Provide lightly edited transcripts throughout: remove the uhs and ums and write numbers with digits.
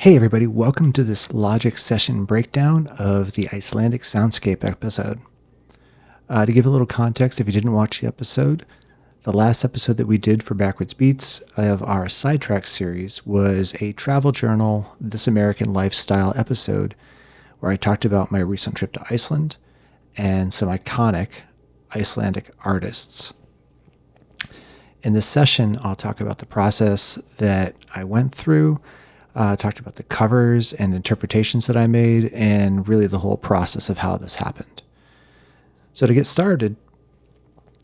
Hey everybody, welcome to this Logic session breakdown of the Icelandic Soundscape episode. To give a little context, if you didn't watch the episode, the last episode that we did for Backwards Beats of our Sidetrack series was a travel journal, This American Lifestyle episode, where I talked about my recent trip to Iceland and some iconic Icelandic artists. In this session, I'll talk about the process that I went through, talked about the covers and interpretations that I made, and really the whole process of how this happened. So to get started,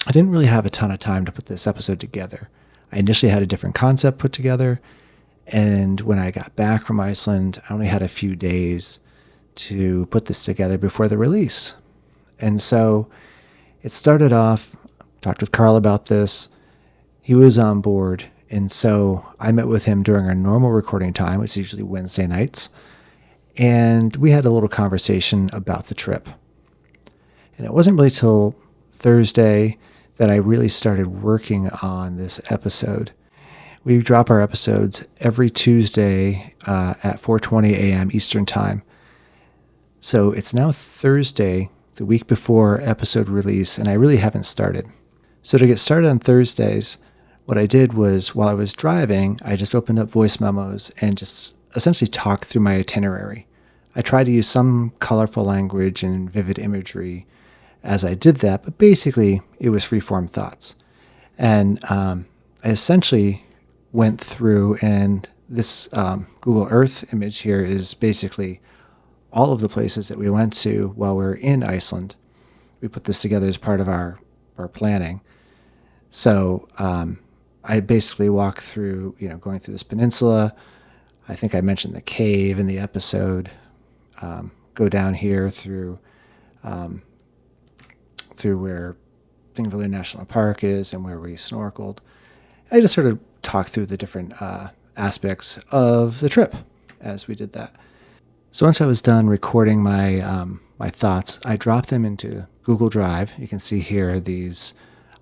I didn't really have a ton of time to put this episode together. I initially had a different concept put together, and when I got back from Iceland, I only had a few days to put this together before the release. And so it started off, talked with Carl about this. He was on board, and so I met with him during our normal recording time, which is usually Wednesday nights, and we had a little conversation about the trip. And it wasn't really till Thursday that I really started working on this episode. We drop our episodes every Tuesday at 4:20 a.m. Eastern Time. So it's now Thursday, the week before episode release, and I really haven't started. So to get started on Thursdays, what I did was, while I was driving, I just opened up voice memos and just essentially talked through my itinerary. I tried to use some colorful language and vivid imagery as I did that, but basically it was free-form thoughts. And I essentially went through, and this Google Earth image here is basically all of the places that we went to while we were in Iceland. We put this together as part of our planning. So I basically walk through, going through this peninsula. I think I mentioned the cave in the episode. Go down here through where Thingvellir National Park is and where we snorkeled. I just sort of talked through the different aspects of the trip as we did that. So once I was done recording my my thoughts, I dropped them into Google Drive. You can see here these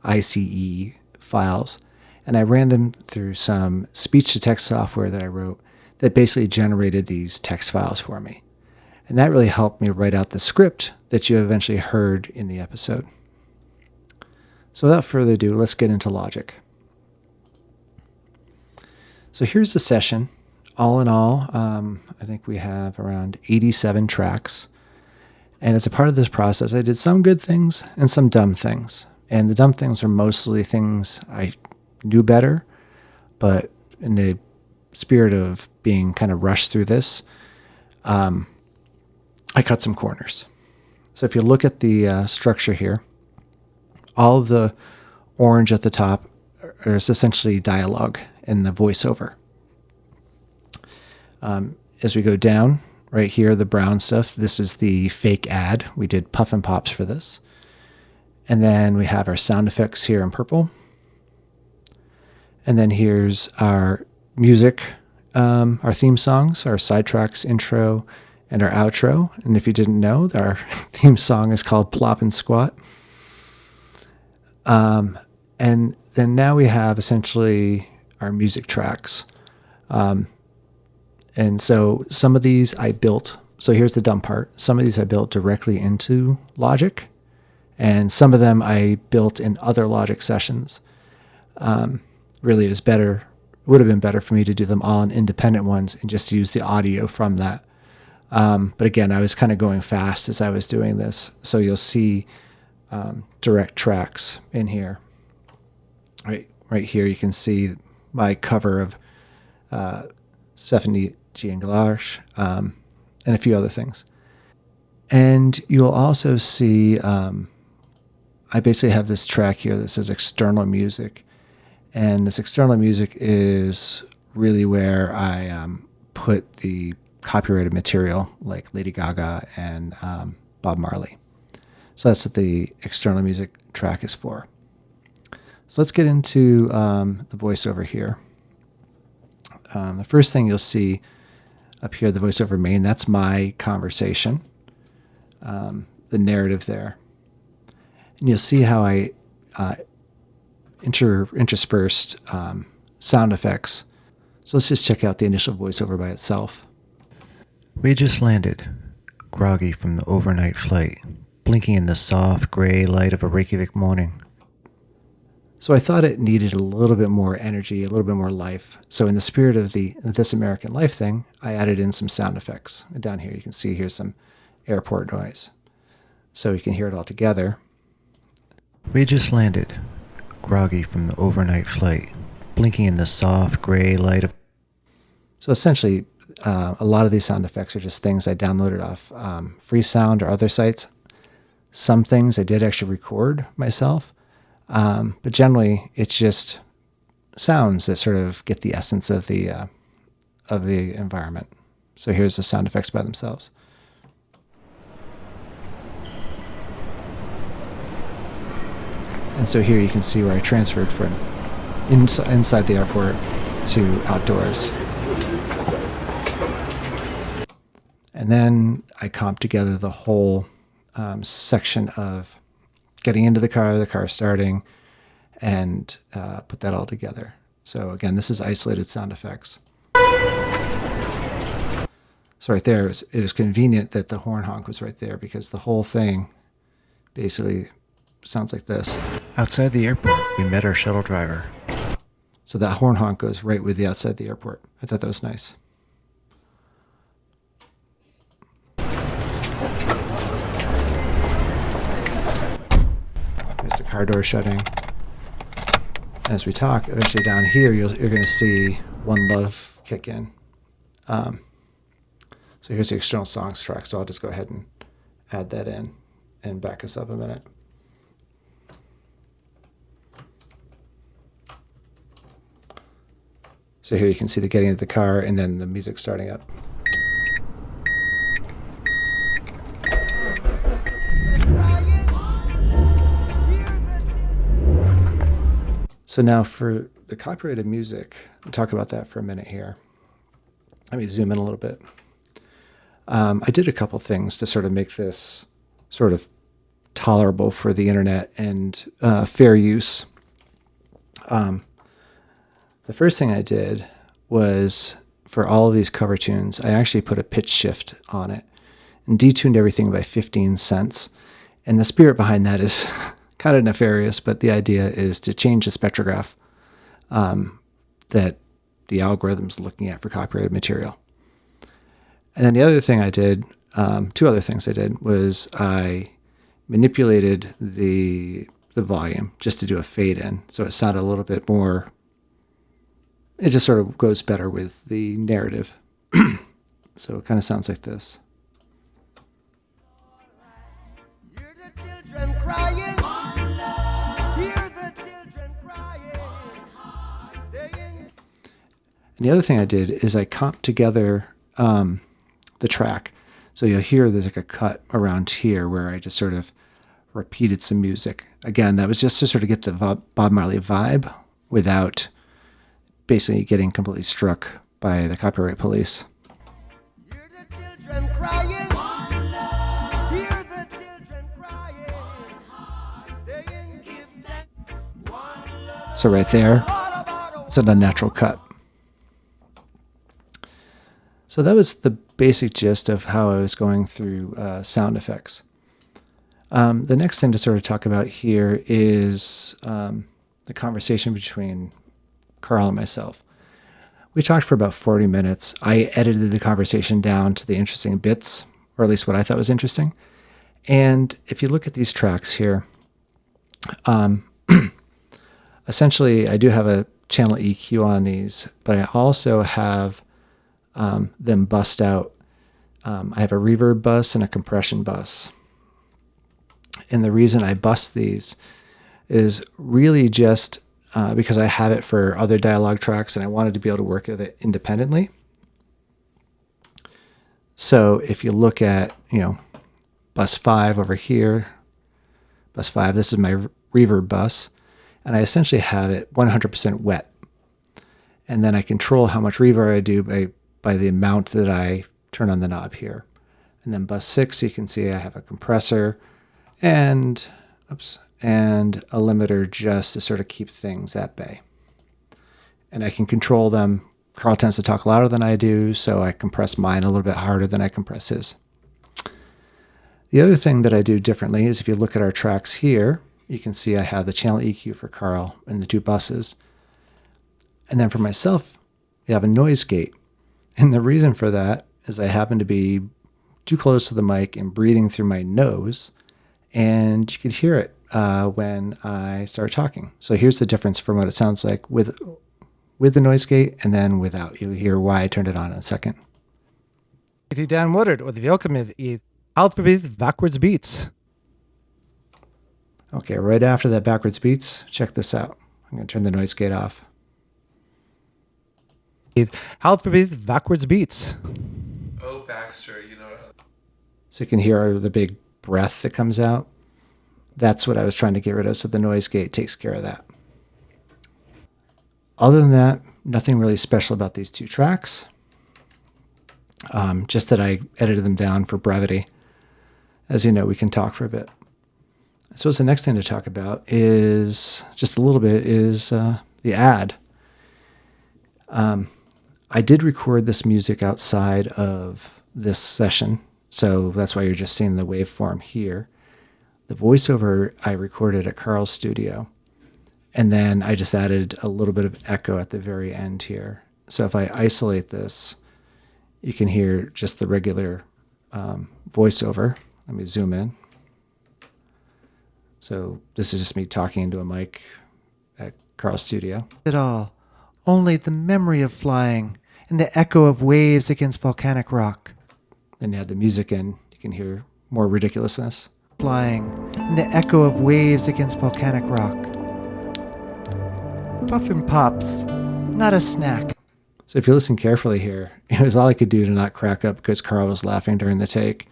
ICE files. And I ran them through some speech-to-text software that I wrote that basically generated these text files for me. And that really helped me write out the script that you eventually heard in the episode. So without further ado, let's get into Logic. So here's the session. All in all, I think we have around 87 tracks. And as a part of this process, I did some good things and some dumb things. And the dumb things are mostly things I knew better, but in the spirit of being kind of rushed through this, I cut some corners. So if you look at the structure here, all of the orange at the top is essentially dialogue in the voiceover. As we go down, right here, the brown stuff, this is the fake ad. We did puff and pops for this. And then we have our sound effects here in purple. And then here's our music, our theme songs, our sidetracks intro, and our outro. And if you didn't know, our theme song is called Plop and Squat. And then now we have essentially our music tracks. And so some of these I built. So here's the dumb part. Some of these I built directly into Logic. And some of them I built in other Logic sessions. Really would have been better for me to do them all in independent ones and just use the audio from that. But again, I was kind of going fast as I was doing this. So you'll see direct tracks in here. Right here you can see my cover of Stephanie Giangalarsh, and a few other things. And you'll also see I basically have this track here that says external music. And this external music is really where I put the copyrighted material like Lady Gaga and Bob Marley. So that's what the external music track is for. So let's get into the voiceover here. The first thing you'll see up here, the voiceover main, that's my conversation, the narrative there. And you'll see how I interspersed sound effects. So let's just check out the initial voiceover by itself. We just landed, groggy from the overnight flight, blinking in the soft gray light of a Reykjavik morning. So I thought it needed a little bit more energy, a little bit more life. So in the spirit of the This American Life thing, I added in some sound effects. And down here you can see here's some airport noise. So you can hear it all together. We just landed, groggy from the overnight flight, blinking in the soft gray light of... So essentially, a lot of these sound effects are just things I downloaded off Freesound or other sites. Some things I did actually record myself, but generally it's just sounds that sort of get the essence of the environment. So here's the sound effects by themselves. And so here you can see where I transferred from inside the airport to outdoors. And then I comped together the whole section of getting into the car starting, and put that all together. So again, this is isolated sound effects. So right there, it was convenient that the horn honk was right there, because the whole thing basically sounds like this. Outside the airport, we met our shuttle driver. So that horn honk goes right with the outside the airport. I thought that was nice. There's the car door shutting. As we talk, eventually down here, you're going to see One Love kick in. So here's the external songs track. So I'll just go ahead and add that in and back us up a minute. So here you can see the getting into the car and then the music starting up. So now for the copyrighted music, we'll talk about that for a minute here. Let me zoom in a little bit. I did a couple things to sort of make this sort of tolerable for the internet and fair use. The first thing I did was, for all of these cover tunes, I actually put a pitch shift on it and detuned everything by 15 cents. And the spirit behind that is kind of nefarious, but the idea is to change the spectrograph that the algorithm's looking at for copyrighted material. And then the other thing I did, two other things I did, was I manipulated the volume just to do a fade in, so it sounded a little bit more, it just sort of goes better with the narrative. So it kind of sounds like this. Hear the children crying. Hear the children crying. And the other thing I did is I comped together the track. So you'll hear there's like a cut around here where I just sort of repeated some music. Again, that was just to sort of get the Bob Marley vibe without basically getting completely struck by the copyright police. Hear the children crying. Hear the children crying. Saying, give them one love. So right there, it's an unnatural cut. So that was the basic gist of how I was going through sound effects. The next thing to sort of talk about here is the conversation between Carl and myself. We talked for about 40 minutes. I edited the conversation down to the interesting bits, or at least what I thought was interesting. And if you look at these tracks here, essentially I do have a channel EQ on these, but I also have them bust out. I have a reverb bus and a compression bus. And the reason I bust these is really just because I have it for other dialogue tracks and I wanted to be able to work with it independently. So if you look at, bus 5 over here, bus 5, this is my reverb bus, and I essentially have it 100% wet. And then I control how much reverb I do by the amount that I turn on the knob here. And then bus 6, you can see I have a compressor and a limiter just to sort of keep things at bay. And I can control them Carl tends to talk louder than I do, so I compress mine a little bit harder than I compress his. The other thing that I do differently is if you look at our tracks here, you can see I have the channel EQ for Carl and the two buses. And then for myself, we have a noise gate. And the reason for that is I happen to be too close to the mic and breathing through my nose, and you could hear it when I start talking. So here's the difference from what it sounds like with the noise gate and then without. You'll hear why I turned it on in a second. Dan Woodard, och välkommen i Alphabet Backwards Beats. Okay, right after that backwards beats, check this out. I'm going to turn the noise gate off. Alphabet Backwards Beats. Oh, Baxter, you know. So you can hear the big breath that comes out. That's what I was trying to get rid of, so the noise gate takes care of that. Other than that, nothing really special about these two tracks. Just that I edited them down for brevity. As you know, we can talk for a bit. I suppose the next thing to talk about is, just a little bit, is the ad. I did record this music outside of this session, so that's why you're just seeing the waveform here. The voiceover I recorded at Carl's studio, and then I just added a little bit of echo at the very end here. So if I isolate this, you can hear just the regular voiceover. Let me zoom in. So this is just me talking into a mic at Carl's studio. It all. Only the memory of flying and the echo of waves against volcanic rock. Then you add the music in, you can hear more ridiculousness. Flying and the echo of waves against volcanic rock. Puffin Pops, not a snack. So if you listen carefully here, it was all I could do to not crack up because Carl was laughing during the take.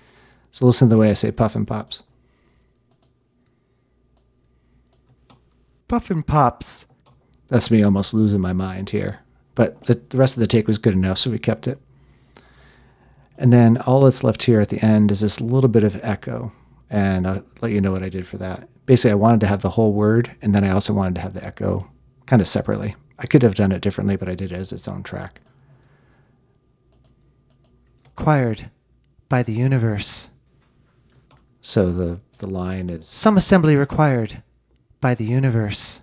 So listen to the way I say Puffin Pops. Puffin Pops. That's me almost losing my mind here. But the rest of the take was good enough, so we kept it. And then all that's left here at the end is this little bit of echo. And I'll let you know what I did for that. Basically, I wanted to have the whole word, and then I also wanted to have the echo kind of separately. I could have done it differently, but I did it as its own track. Acquired by the universe. So the line is... Some assembly required by the universe.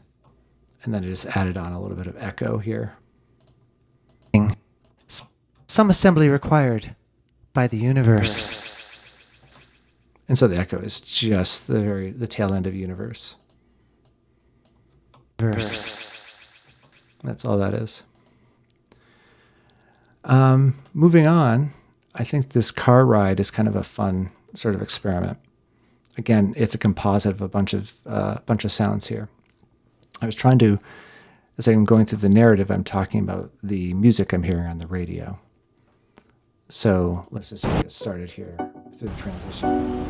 And then I just added on a little bit of echo here. Some assembly required by the universe. And so the echo is just the tail end of universe. That's all that is. Moving on, I think this car ride is kind of a fun sort of experiment. Again, it's a composite of a bunch of sounds here. I was trying to, as I'm going through the narrative, I'm talking about the music I'm hearing on the radio. So let's just get started here through the transition.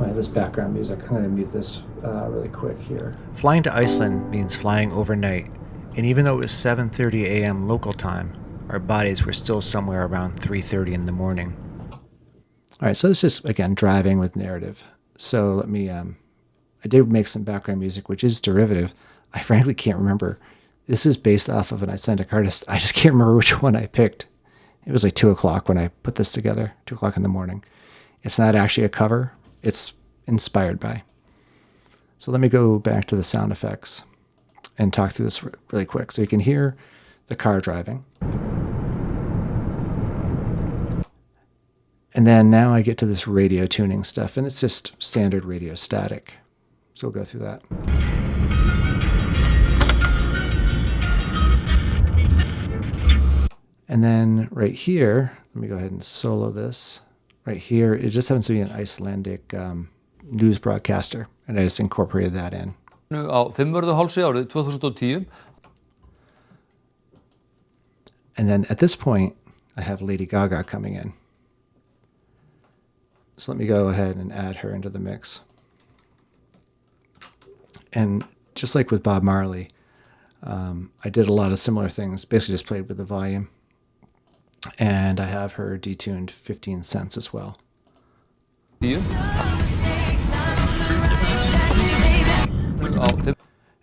I have this background music. I'm going to mute this really quick here. Flying to Iceland means flying overnight, and even though it was 7:30 a.m. local time, our bodies were still somewhere around 3:30 in the morning. All right, so it's just, again, driving with narrative. So let me, I did make some background music, which is derivative. I frankly can't remember. This is based off of an Icelandic artist. I just can't remember which one I picked. It was like 2 o'clock when I put this together, 2 o'clock in the morning. It's not actually a cover. It's inspired by. So let me go back to the sound effects and talk through this really quick. So you can hear the car driving. And then now I get to this radio tuning stuff, and it's just standard radio static. So we'll go through that. And then right here, let me go ahead and solo this. Right here, it just happens to be an Icelandic news broadcaster, and I just incorporated that in. Á Fimmvörðuhálsi árið 2010. And then at this point, I have Lady Gaga coming in. So let me go ahead and add her into the mix. And just like with Bob Marley, I did a lot of similar things, basically just played with the volume. And I have her detuned 15 cents as well.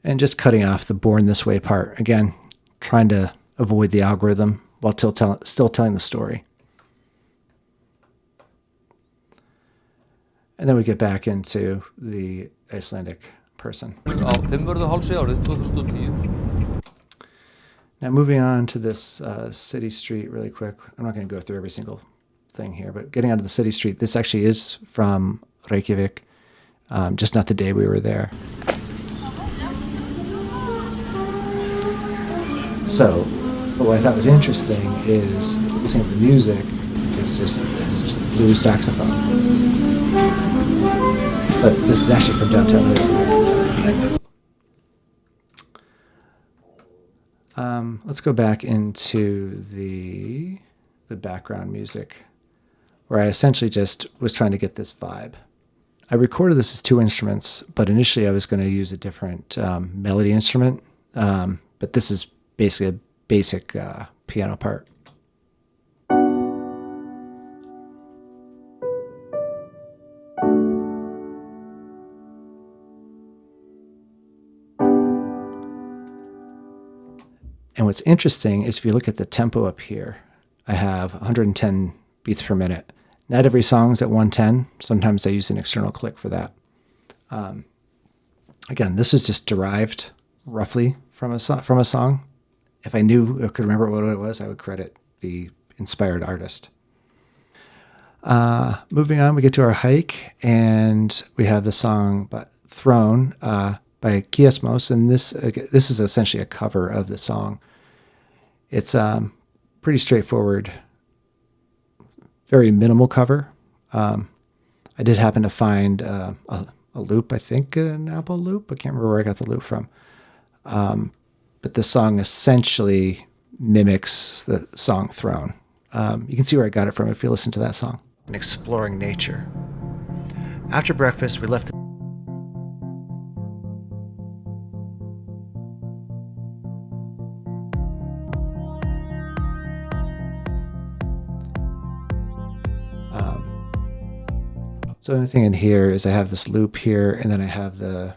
and just cutting off the born this way part. Again, trying to avoid the algorithm while still telling the story. And then we get back into the Icelandic person. Á Fimmvörðuhálsi árið 2010. Now moving on to this city street really quick. I'm not going to go through every single thing here, but getting onto the city street, this actually is from Reykjavik, just not the day we were there. So what I thought was interesting is listening to the music is just blues saxophone. But this is actually from downtown Reykjavik. Let's go back into the background music, where I essentially just was trying to get this vibe. I recorded this as 2 instruments, but initially I was going to use a different melody instrument, but this is basically a basic piano part. And what's interesting is if you look at the tempo up here, I have 110 beats per minute. Not every song's at 110. Sometimes I use an external click for that. Again, this is just derived roughly from a song. If I could remember what it was, I would credit the inspired artist. Moving on, we get to our hike, and we have the song Throne by Kiasmos, and this is essentially a cover of the song. It's pretty straightforward, very minimal cover. I did happen to find a loop, I think an Apple loop. I can't remember where I got the loop from. But this song essentially mimics the song Throne. You can see where I got it from if you listen to that song. And exploring nature. After breakfast, we left the So the only thing in here is I have this loop here, and then I have the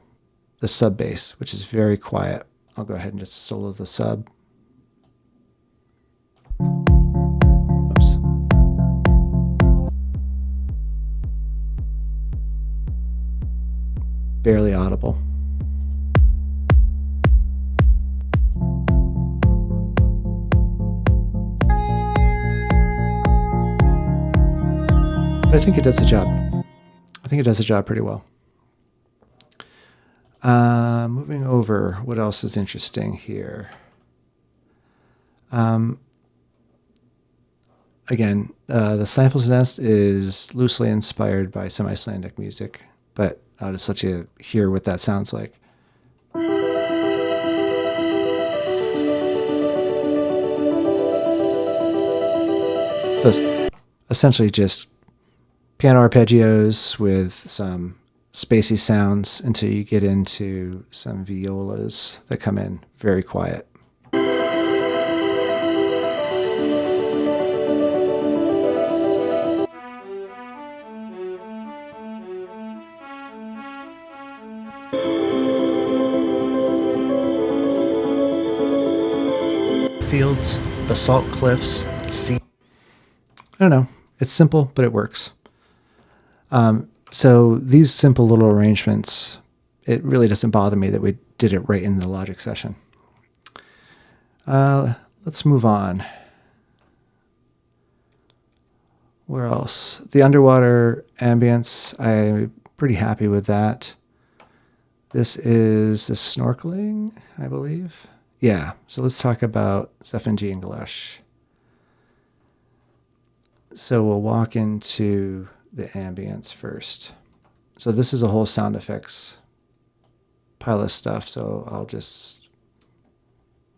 sub bass, which is very quiet. I'll go ahead and just solo the sub. Oops. Barely audible. But I think it does the job. I think it does the job pretty well. Moving over, what else is interesting here? Again, the Snaffle's Nest is loosely inspired by some Icelandic music, but I'll just let you hear what that sounds like. So it's essentially just piano arpeggios with some spacey sounds until you get into some violas that come in very quiet. fields, basalt cliffs, sea. I don't know. It's simple, but it works. So these simple little arrangements, it really doesn't bother me that we did it right in the Logic session. Let's move on. Where else? The underwater ambience, I'm pretty happy with that. This is the snorkeling, I believe. Yeah, so let's talk about Zefinji and Galesh. So we'll walk into the ambience first. So this is a whole sound effects pile of stuff, so I'll just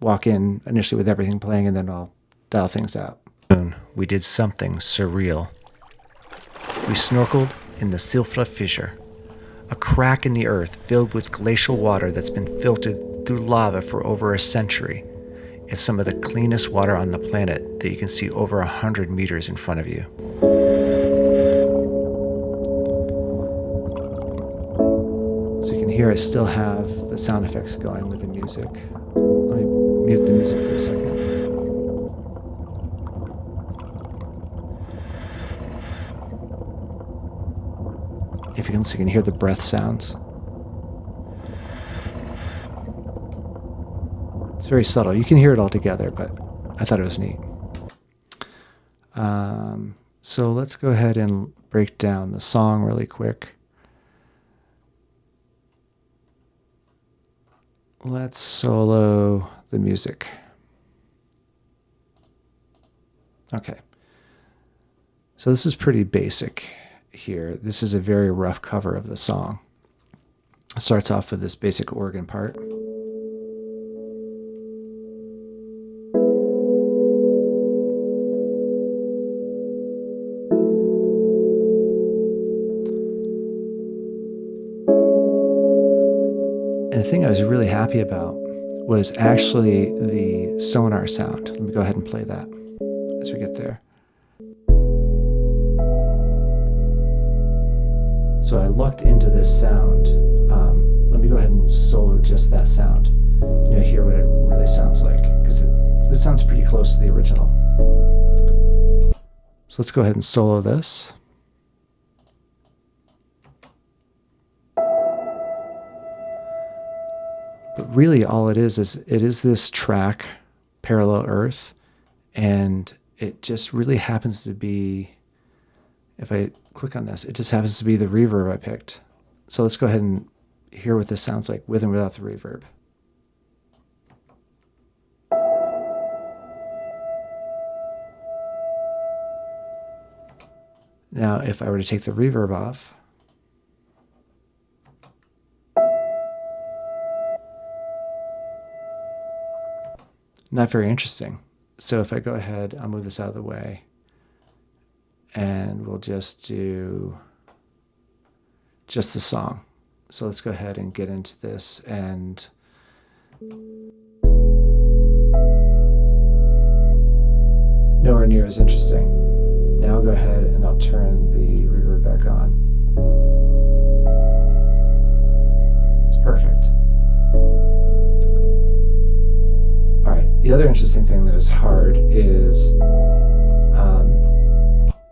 walk in initially with everything playing, and then I'll dial things out. We did something surreal. We snorkeled in the Silfra Fissure, a crack in the earth filled with glacial water that's been filtered through lava for over a century. It's some of the cleanest water on the planet that you can see over 100 meters in front of you. So you can hear I still have the the sound effects going with the music. Let me mute the music for a second. If you can, so you can hear the breath sounds. It's very subtle. You can hear it all together, but I thought it was neat. So let's go ahead and break down the song really quick. Let's solo the music. Okay. So this is pretty basic here. This is a very rough cover of the song. It starts off with this basic organ part. And the thing I was really happy about was actually the sonar sound. Let me go ahead and play that as we get there. So I looked into this sound. Let me go ahead and solo just that sound. And you'll hear what it really sounds like, because this sounds pretty close to the original. So let's go ahead and solo this. But really all it is this track, Parallel Earth, and it just really happens to be, if I click on this, it just happens to be the reverb I picked. So let's go ahead and hear what this sounds like with and without the reverb. Now, if I were to take the reverb off, not very interesting. So if I go ahead, I'll move this out of the way, and we'll just do just the song. So let's go ahead and get into this, and nowhere near as interesting. Now I'll go ahead and I'll turn the reverb back on. It's perfect. All right, the other interesting thing that is hard is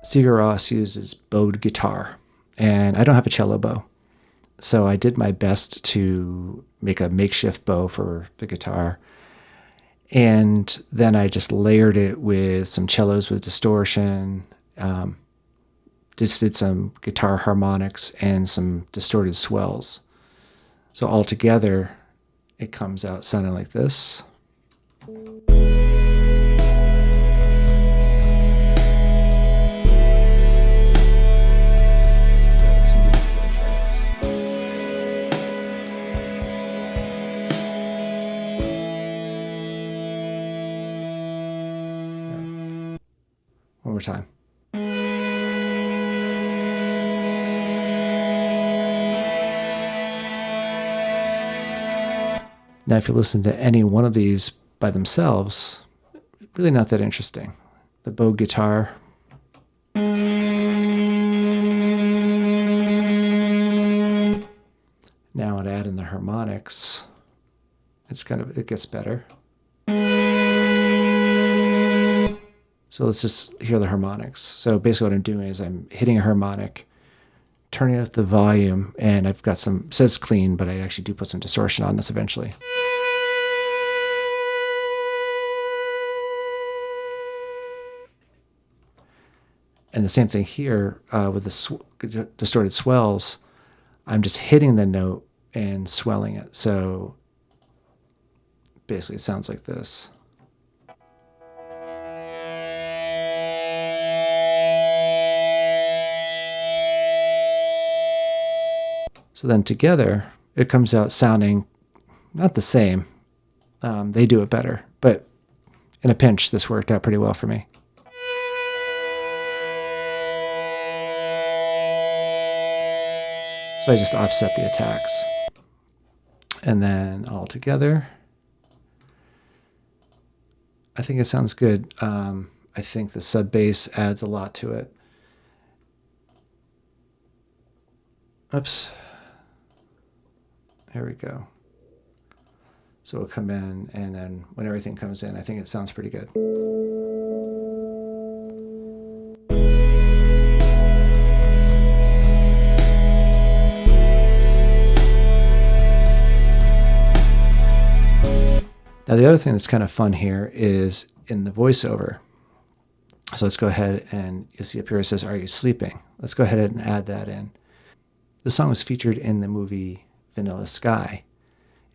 Sigur Rós uses bowed guitar, and I don't have a cello bow. So I did my best to make a makeshift bow for the guitar. And then I just layered it with some cellos with distortion, just did some guitar harmonics and some distorted swells. So altogether, it comes out sounding like this. One more time. Now, if you listen to any one of these by themselves, really not that interesting. The bow guitar. Now I'd add in the harmonics. It gets better. So let's just hear the harmonics. So basically what I'm doing is I'm hitting a harmonic, turning up the volume, and I've got it says clean, but I actually do put some distortion on this eventually. And the same thing here with the distorted swells. I'm just hitting the note and swelling it. So basically it sounds like this. So then together, it comes out sounding not the same. They do it better, but in a pinch, this worked out pretty well for me. So I just offset the attacks. And then all together, I think it sounds good. I think the sub bass adds a lot to it. Oops. There we go. So it'll come in, and then when everything comes in, I think it sounds pretty good. Now, the other thing that's kind of fun here is in the voiceover. So let's go ahead, and you'll see up here it says, "Are you sleeping?" Let's go ahead and add that in. The song was featured in the movie Vanilla Sky.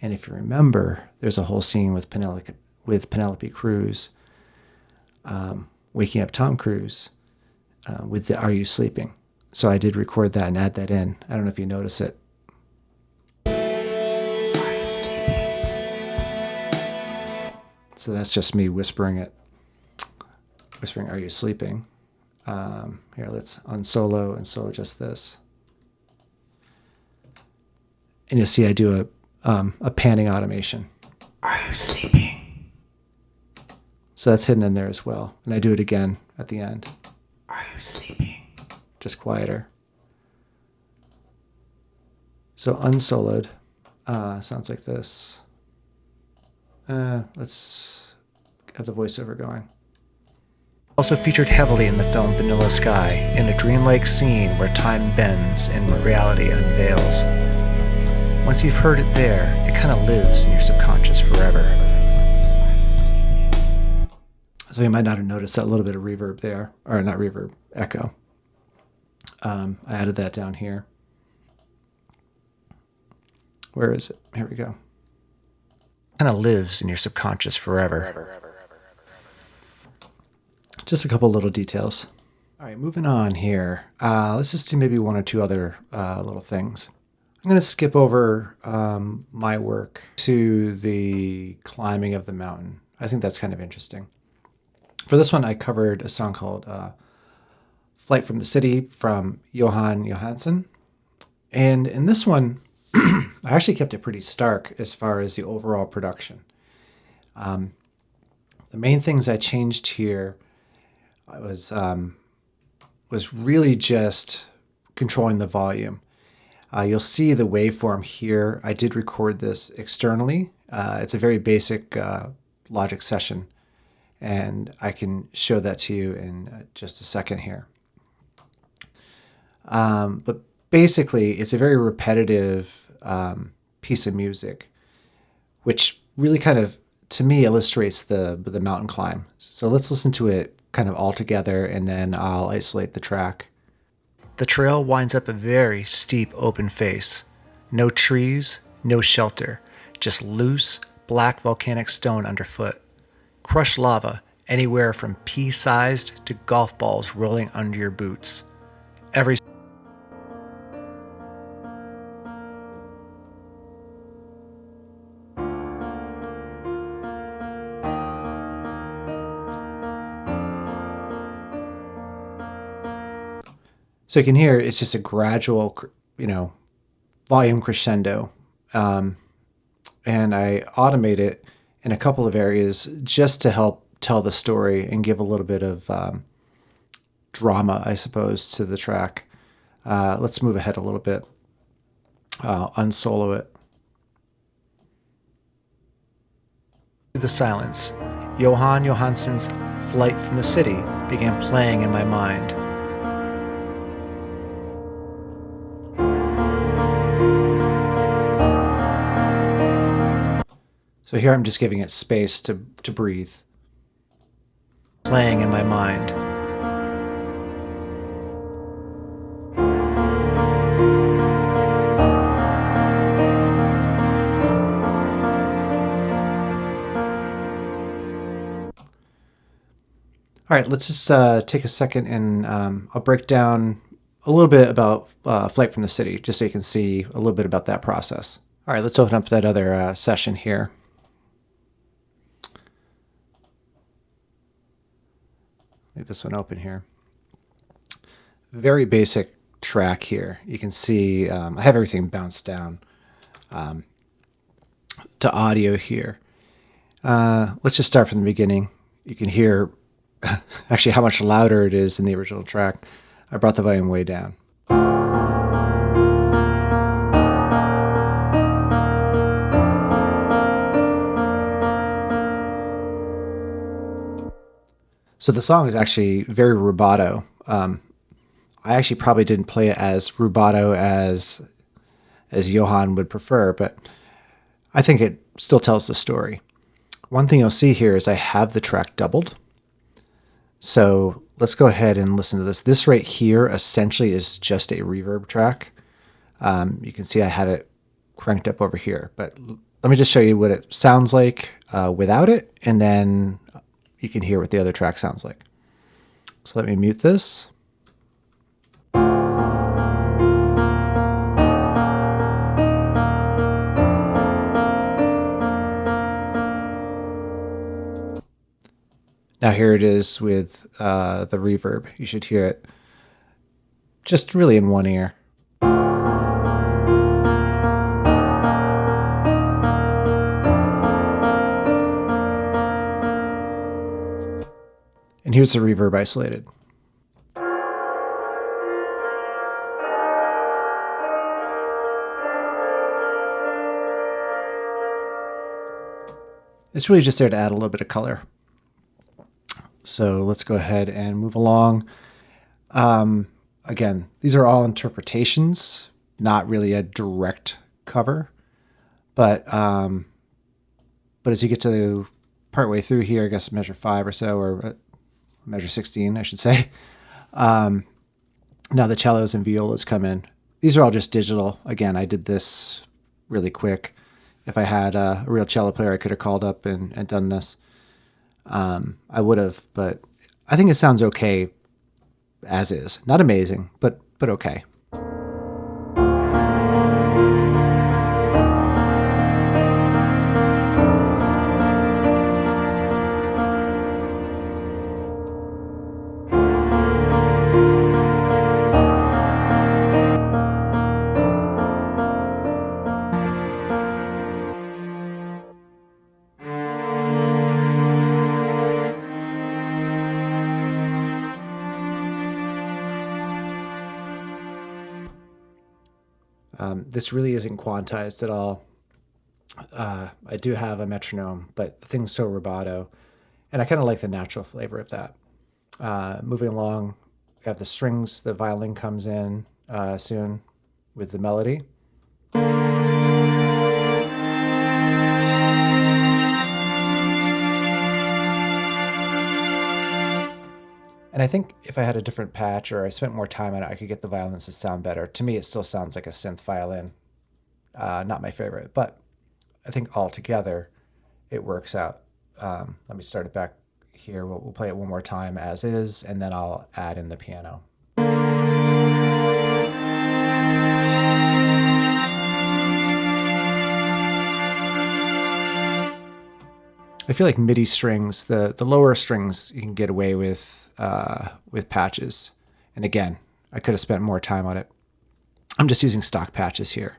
And if you remember, there's a whole scene with Penelope Cruz waking up Tom Cruise with the "Are you sleeping?" So I did record that and add that in. I don't know if you notice it. So that's just me whispering it. Whispering, "Are you sleeping?" Here, let's unsolo and solo just this. And you'll see I do a panning automation. "Are you sleeping?" So that's hidden in there as well. And I do it again at the end. "Are you sleeping?" Just quieter. So unsoloed sounds like this. Let's have the voiceover going. Also featured heavily in the film Vanilla Sky, in a dreamlike scene where time bends and reality unveils. Once you've heard it there, it kind of lives in your subconscious forever. So you might not have noticed that little bit of reverb there, or not reverb, echo. I added that down here. Where is it? Here we go. Kind of lives in your subconscious forever. Just a couple little details. All right, moving on here. Let's just do maybe one or two other little things. I'm going to skip over my work to the climbing of the mountain. I think that's kind of interesting. For this one, I covered a song called Flight from the City from Johan Johansson. And in this one, I actually kept it pretty stark as far as the overall production. The main things I changed here was really just controlling the volume. You'll see the waveform here. I did record this externally. It's a very basic Logic session, and I can show that to you in just a second here. But basically, it's a very repetitive piece of music, which really kind of, to me, illustrates the mountain climb. So let's listen to it kind of all together, and then I'll isolate the track. The trail winds up a very steep open face. No trees, no shelter, just loose, black volcanic stone underfoot. Crushed lava, anywhere from pea-sized to golf balls rolling under your boots. Every So you can hear it's just a gradual, volume crescendo. And I automate it in a couple of areas just to help tell the story and give a little bit of drama, I suppose, to the track. Let's move ahead a little bit. Unsolo it. the silence, Johan Johansson's Flight from the City began playing in my mind. So here I'm just giving it space to breathe. Playing in my mind. All right, let's just take a second and I'll break down a little bit about Flight from the City, just so you can see a little bit about that process. All right, let's open up that other session here. Leave this one open here. Very basic track here. You can see I have everything bounced down to audio here. Let's just start from the beginning. You can hear actually how much louder it is than the original track. I brought the volume way down. So the song is actually very rubato. I actually probably didn't play it as rubato as Johan would prefer, but I think it still tells the story. One thing you'll see here is I have the track doubled. So let's go ahead and listen to this. This right here essentially is just a reverb track. You can see I have it cranked up over here, but let me just show you what it sounds like without it, and then you can hear what the other track sounds like. So let me mute this. Now here it is with the reverb. You should hear it just really in one ear. And here's the reverb isolated. It's really just there to add a little bit of color. So let's go ahead and move along. Again, these are all interpretations, not really a direct cover. But as you get to partway through here, I guess measure 5 or so, or measure 16, I should say. Now the cellos and violas come in. These are all just digital. Again, I did this really quick. If I had a real cello player, I could have called up and done this. I would have, but I think it sounds okay as is. Not amazing, but okay. This really isn't quantized at all. I do have a metronome, but the thing's so rubato, and I kind of like the natural flavor of that. Moving along, we have the strings. The violin comes in soon with the melody. And I think if I had a different patch or I spent more time on it, I could get the violins to sound better. To me, it still sounds like a synth violin. Not my favorite, but I think altogether it works out. Let me start it back here. We'll play it one more time as is, and then I'll add in the piano. I feel like MIDI strings, the lower strings, you can get away with patches. And again, I could have spent more time on it. I'm just using stock patches here.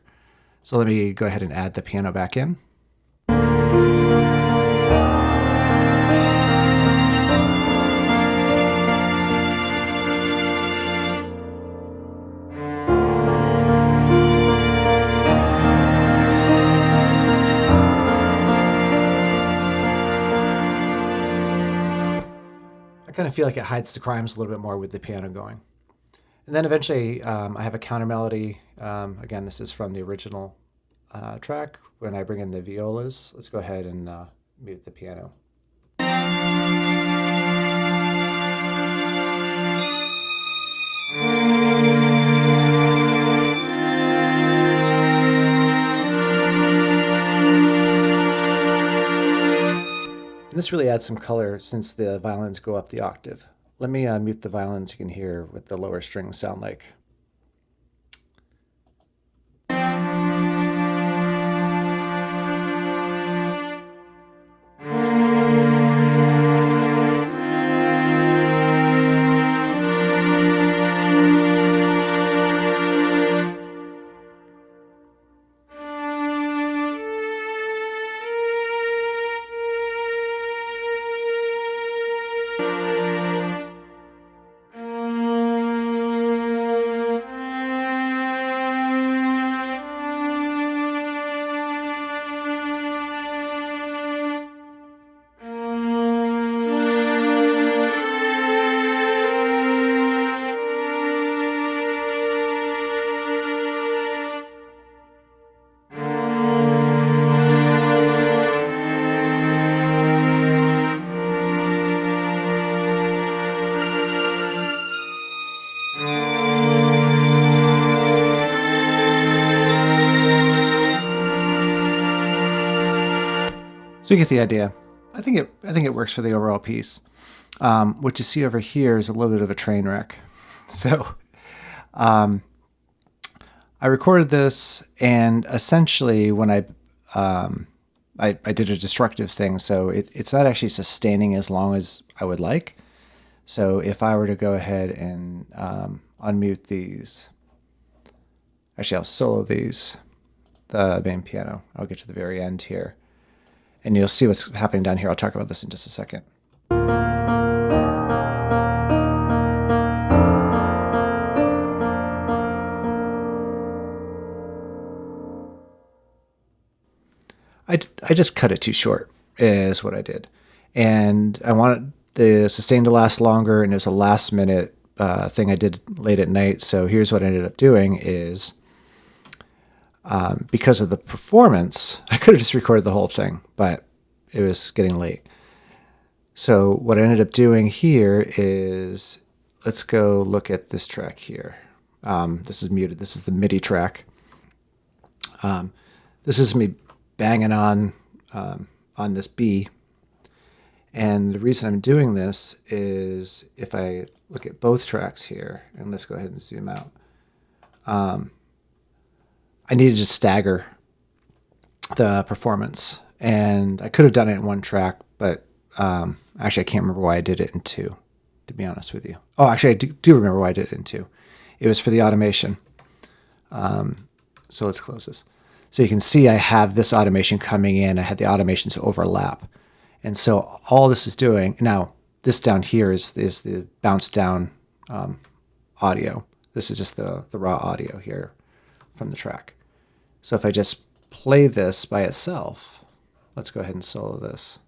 So let me go ahead and add the piano back in. I kind of feel like it hides the crimes a little bit more with the piano going. And then eventually I have a counter melody. Again, this is from the original track. When I bring in the violas, let's go ahead and mute the piano. And this really adds some color since the violins go up the octave. Let me mute the violins. You can hear what the lower strings sound like. So you get the idea. I think it works for the overall piece. What you see over here is a little bit of a train wreck. So I recorded this, and essentially when I did a destructive thing, so it's not actually sustaining as long as I would like. So if I were to go ahead and unmute these, actually I'll solo these, the main piano. I'll get to the very end here, and you'll see what's happening down here. I'll talk about this in just a second. I just cut it too short is what I did. And I wanted the sustain to last longer, and it was a last minute thing I did late at night. So here's what I ended up doing is, because of the performance, I could have just recorded the whole thing, but it was getting late. So what I ended up doing here is, let's go look at this track here. This is muted. This is the MIDI track. This is me banging on this B. And the reason I'm doing this is, if I look at both tracks here, and let's go ahead and zoom out, I needed to stagger the performance. And I could have done it in one track, but actually I can't remember why I did it in two, to be honest with you. Oh, actually I do remember why I did it in two. It was for the automation. So let's close this. So you can see I have this automation coming in. I had the automations overlap. And so all this is doing, now this down here is the bounce down audio. This is just the raw audio here from the track. So if I just play this by itself, let's go ahead and solo this.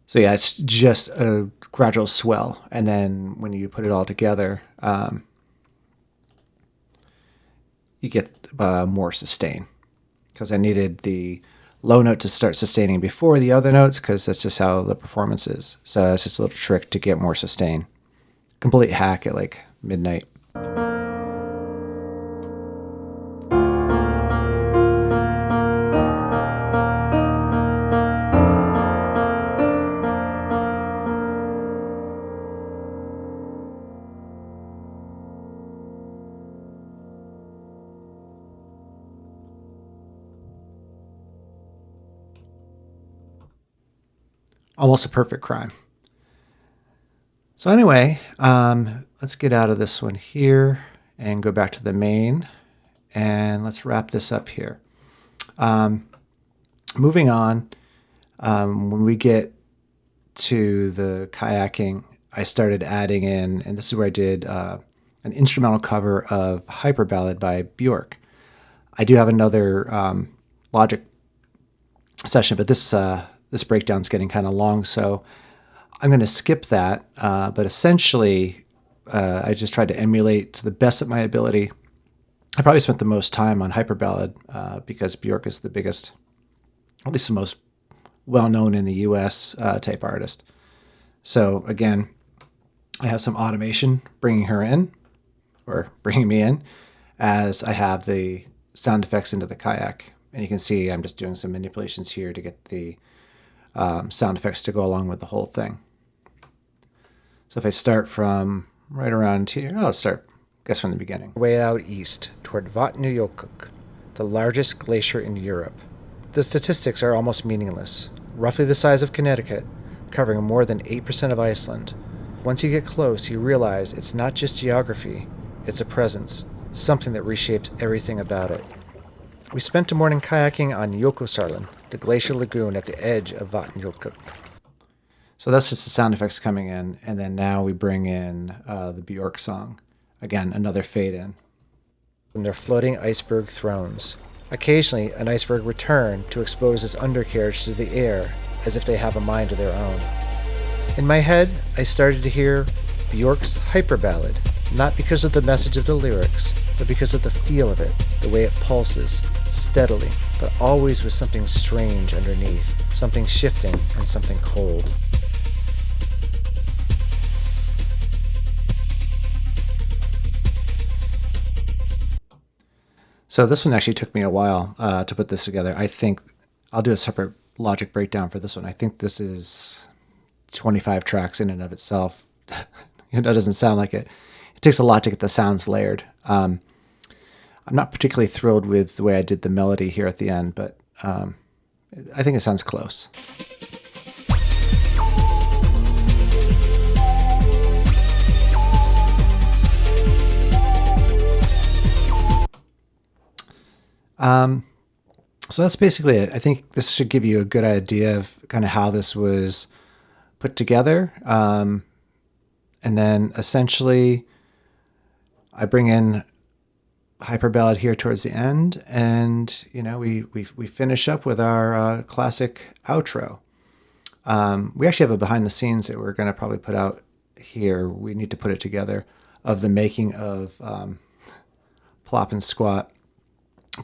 So yeah, it's just a gradual swell. And then when you put it all together, you get more sustain. Because I needed the low note to start sustaining before the other notes, because that's just how the performance is. So it's just a little trick to get more sustain. Complete hack at like midnight. Almost a perfect crime. So anyway, let's get out of this one here and go back to the main, and let's wrap this up here. Moving on, when we get to the kayaking, I started adding in, and this is where I did an instrumental cover of Hyper Ballad by Bjork. I do have another Logic session, but this breakdown's getting kind of long, so I'm going to skip that. But essentially, I just tried to emulate to the best of my ability. I probably spent the most time on Hyper Ballad because Bjork is the biggest, at least the most well-known in the U.S. Type artist. So again, I have some automation bringing her in, or bringing me in, as I have the sound effects into the kayak. And you can see I'm just doing some manipulations here to get the sound effects to go along with the whole thing. So if I start from right around here, I'll start, I guess, from the beginning. Way out east toward Vatnajökull, the largest glacier in Europe. The statistics are almost meaningless. Roughly the size of Connecticut, covering more than 8% of Iceland. Once you get close, you realize it's not just geography, it's a presence, something that reshapes everything about it. We spent a morning kayaking on Jökulsárlón, the glacial lagoon at the edge of Vatnajökull. So that's just the sound effects coming in, and then now we bring in the Bjork song. Again, another fade in. From their floating iceberg thrones. Occasionally, an iceberg returned to expose its undercarriage to the air, as if they have a mind of their own. In my head, I started to hear Bjork's Hyper Ballad, not because of the message of the lyrics, but because of the feel of it, the way it pulses, steadily, but always with something strange underneath, something shifting and something cold. So this one actually took me a while to put this together. I think I'll do a separate logic breakdown for this one. I think this is 25 tracks in and of itself. It doesn't sound like it. It takes a lot to get the sounds layered. I'm not particularly thrilled with the way I did the melody here at the end, but I think it sounds close. So that's basically it. I think this should give you a good idea of kind of how this was put together. And then essentially I bring in hyper ballad here towards the end, and we finish up with our classic outro. We actually have a behind the scenes that we're going to probably put out here. We need to put it together, of the making of Plop and Squat.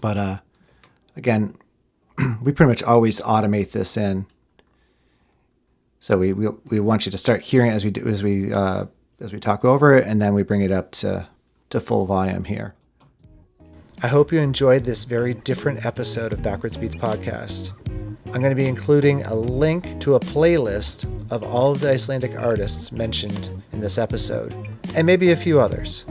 But again, we pretty much always automate this in. So we want you to start hearing it as we talk over it, and then we bring it up to full volume here. I hope you enjoyed this very different episode of Backwards Beats Podcast. I'm going to be including a link to a playlist of all of the Icelandic artists mentioned in this episode, and maybe a few others.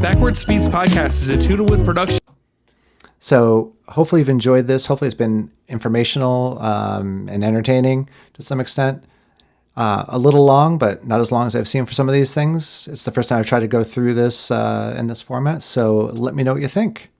Backwards Beats Podcast is a Tunelwood production. So hopefully you've enjoyed this. Hopefully it's been informational and entertaining to some extent. A little long, but not as long as I've seen for some of these things. It's the first time I've tried to go through this in this format. So let me know what you think.